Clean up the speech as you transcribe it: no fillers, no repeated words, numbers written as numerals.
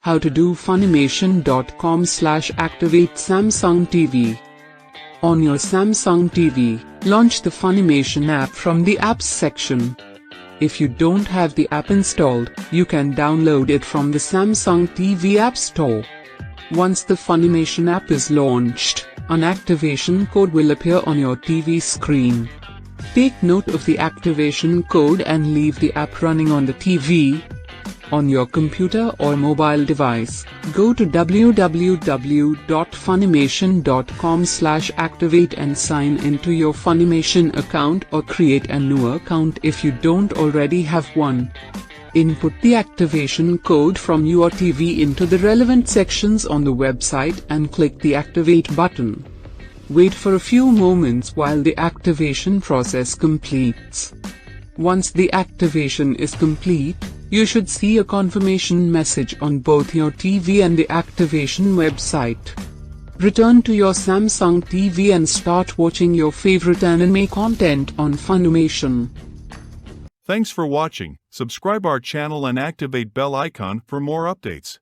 How to do Funimation.com/activate Samsung TV. On your Samsung TV, launch the Funimation app from the Apps section. If you don't have the app installed, you can download it from the Samsung TV App Store. Once the Funimation app is launched, an activation code will appear on your TV screen. Take note of the activation code and leave the app running on the TV. On your computer or mobile device, go to www.funimation.com/activate and sign into your Funimation account or create a new account if you don't already have one. Input the activation code from your TV into the relevant sections on the website and click the Activate button. Wait for a few moments while the activation process completes. Once the activation is complete, you should see a confirmation message on both your TV and the activation website. Return to your Samsung TV and start watching your favorite anime content on Funimation. Thanks for watching. Subscribe our channel and activate bell icon for more updates.